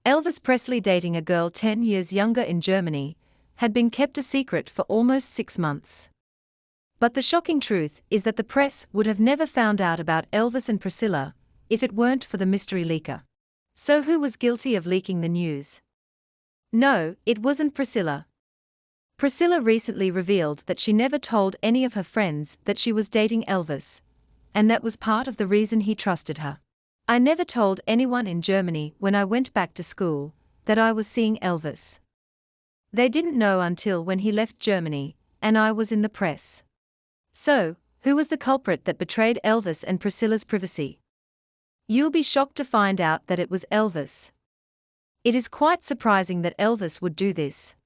Elvis Presley dating a girl 10 years younger in Germany had been kept a secret for almost 6 months. But the shocking truth is that the press would have never found out about Elvis and Priscilla if it weren't for the mystery leaker. So who was guilty of leaking the news? No, it wasn't Priscilla. Priscilla recently revealed that she never told any of her friends that she was dating Elvis, and that was part of the reason he trusted her. "I never told anyone in Germany when I went back to school that I was seeing Elvis. They didn't know until when he left Germany, and I was in the press." So, who was the culprit that betrayed Elvis and Priscilla's privacy? You'll be shocked to find out that it was Elvis. It is quite surprising that Elvis would do this.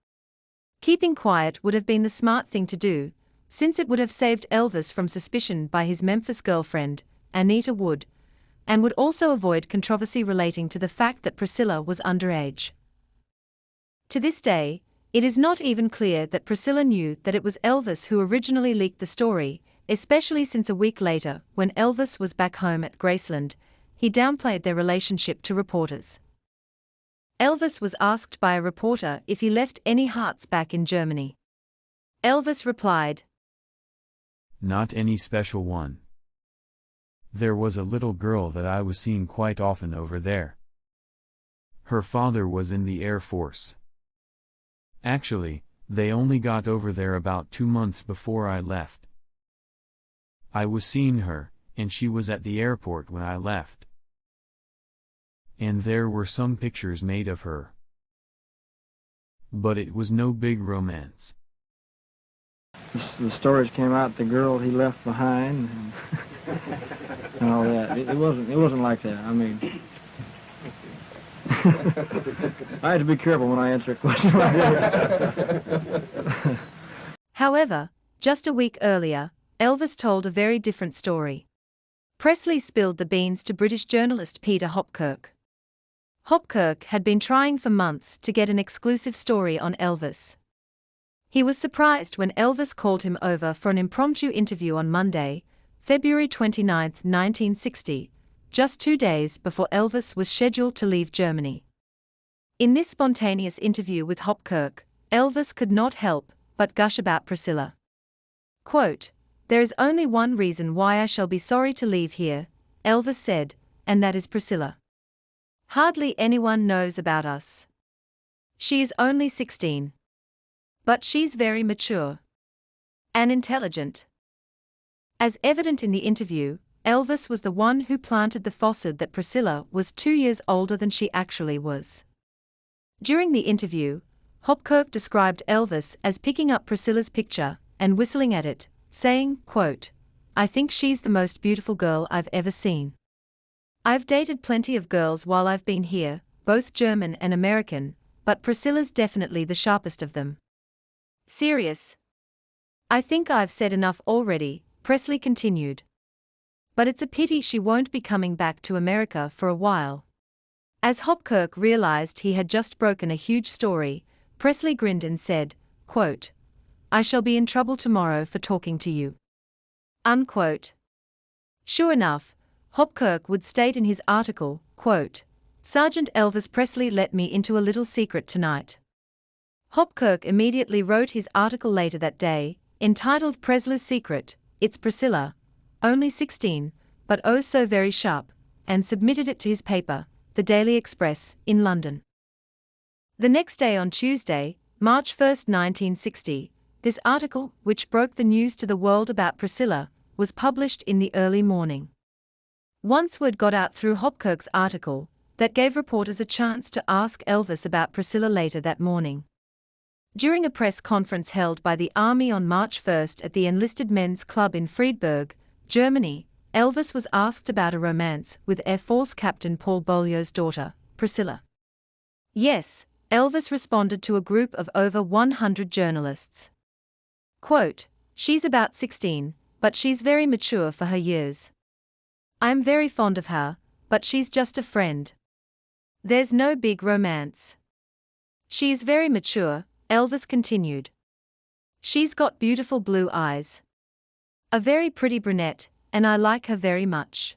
Keeping quiet would have been the smart thing to do, since it would have saved Elvis from suspicion by his Memphis girlfriend, Anita Wood, and would also avoid controversy relating to the fact that Priscilla was underage. To this day, it is not even clear that Priscilla knew that it was Elvis who originally leaked the story, especially since a week later, when Elvis was back home at Graceland, he downplayed their relationship to reporters. Elvis was asked by a reporter if he left any hearts back in Germany. Elvis replied, "Not any special one. There was a little girl that I was seeing quite often over there. Her father was in the Air Force. Actually, they only got over there about 2 months before I left. I was seeing her, and she was at the airport when I left. And there were some pictures made of her. But it was no big romance." The stories came out, the girl he left behind, and all that. It wasn't like that. I mean, I have to be careful when I answer a question like that. However, just a week earlier, Elvis told a very different story. Presley spilled the beans to British journalist Peter Hopkirk. Hopkirk had been trying for months to get an exclusive story on Elvis. He was surprised when Elvis called him over for an impromptu interview on Monday, February 29, 1960, just 2 days before Elvis was scheduled to leave Germany. In this spontaneous interview with Hopkirk, Elvis could not help but gush about Priscilla. Quote, "There is only one reason why I shall be sorry to leave here," Elvis said, "and that is Priscilla. Hardly anyone knows about us. She is only 16. But she's very mature. And intelligent." As evident in the interview, Elvis was the one who planted the falsehood that Priscilla was 2 years older than she actually was. During the interview, Hopkirk described Elvis as picking up Priscilla's picture and whistling at it, saying, quote, "I think she's the most beautiful girl I've ever seen. I've dated plenty of girls while I've been here, both German and American, but Priscilla's definitely the sharpest of them." Serious. "I think I've said enough already," Presley continued. "But it's a pity she won't be coming back to America for a while." As Hopkirk realized he had just broken a huge story, Presley grinned and said, quote, "I shall be in trouble tomorrow for talking to you." Unquote. Sure enough, Hopkirk would state in his article, quote, "Sergeant Elvis Presley let me into a little secret tonight." Hopkirk immediately wrote his article later that day, entitled Presley's Secret, It's Priscilla, only 16, but oh so very sharp, and submitted it to his paper, the Daily Express, in London. The next day on Tuesday, March 1, 1960, this article, which broke the news to the world about Priscilla, was published in the early morning. Once word got out through Hopkirk's article, that gave reporters a chance to ask Elvis about Priscilla later that morning. During a press conference held by the Army on March 1 at the Enlisted Men's Club in Friedberg, Germany, Elvis was asked about a romance with Air Force Captain Paul Beaulieu's daughter, Priscilla. Yes, Elvis responded to a group of over 100 journalists. Quote, "She's about 16, but she's very mature for her years. I'm very fond of her, but she's just a friend. There's no big romance. She is very mature," Elvis continued. "She's got beautiful blue eyes. A very pretty brunette, and I like her very much."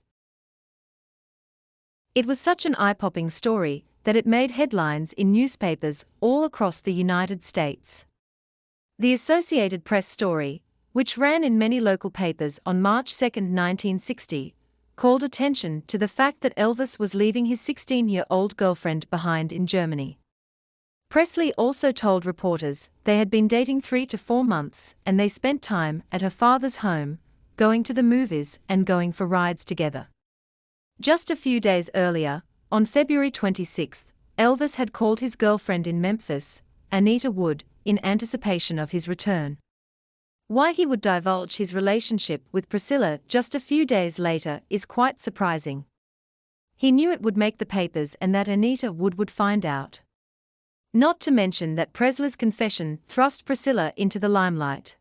It was such an eye-popping story that it made headlines in newspapers all across the United States. The Associated Press story, which ran in many local papers on March 2, 1960, called attention to the fact that Elvis was leaving his 16-year-old girlfriend behind in Germany. Presley also told reporters they had been dating 3 to 4 months and they spent time at her father's home, going to the movies and going for rides together. Just a few days earlier, on February 26, Elvis had called his girlfriend in Memphis, Anita Wood, in anticipation of his return. Why he would divulge his relationship with Priscilla just a few days later is quite surprising. He knew it would make the papers and that Anita Wood would find out. Not to mention that Presley's confession thrust Priscilla into the limelight.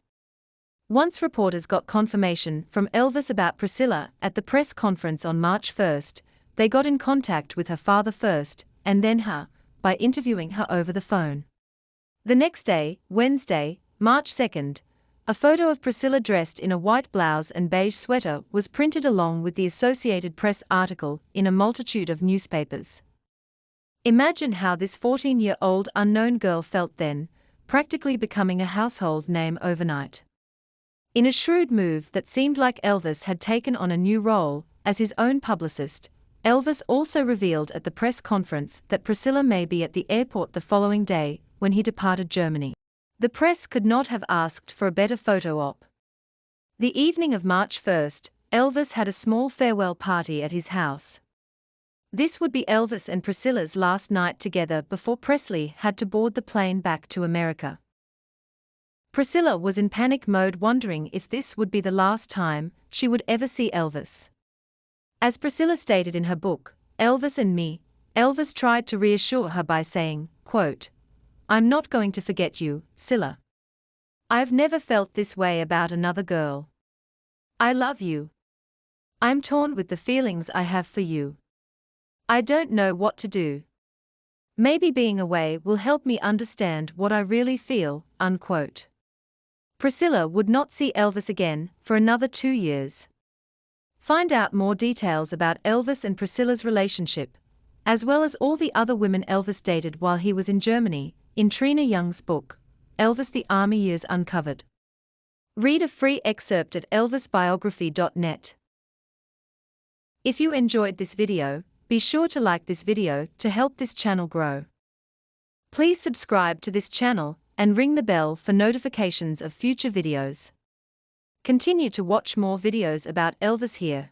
Once reporters got confirmation from Elvis about Priscilla at the press conference on March 1, they got in contact with her father first, and then her, by interviewing her over the phone. The next day, Wednesday, March 2, a photo of Priscilla dressed in a white blouse and beige sweater was printed along with the Associated Press article in a multitude of newspapers. Imagine how this 14-year-old unknown girl felt then, practically becoming a household name overnight. In a shrewd move that seemed like Elvis had taken on a new role as his own publicist, Elvis also revealed at the press conference that Priscilla may be at the airport the following day when he departed Germany. The press could not have asked for a better photo op. The evening of March 1, Elvis had a small farewell party at his house. This would be Elvis and Priscilla's last night together before Presley had to board the plane back to America. Priscilla was in panic mode, wondering if this would be the last time she would ever see Elvis. As Priscilla stated in her book, Elvis and Me, Elvis tried to reassure her by saying, quote, "I'm not going to forget you, Cilla. I've never felt this way about another girl. I love you. I'm torn with the feelings I have for you. I don't know what to do. Maybe being away will help me understand what I really feel," unquote. Priscilla would not see Elvis again for another 2 years. Find out more details about Elvis and Priscilla's relationship, as well as all the other women Elvis dated while he was in Germany, in Trina Young's book, Elvis: The Army Years Uncovered. Read a free excerpt at elvisbiography.net. If you enjoyed this video, be sure to like this video to help this channel grow. Please subscribe to this channel and ring the bell for notifications of future videos. Continue to watch more videos about Elvis here.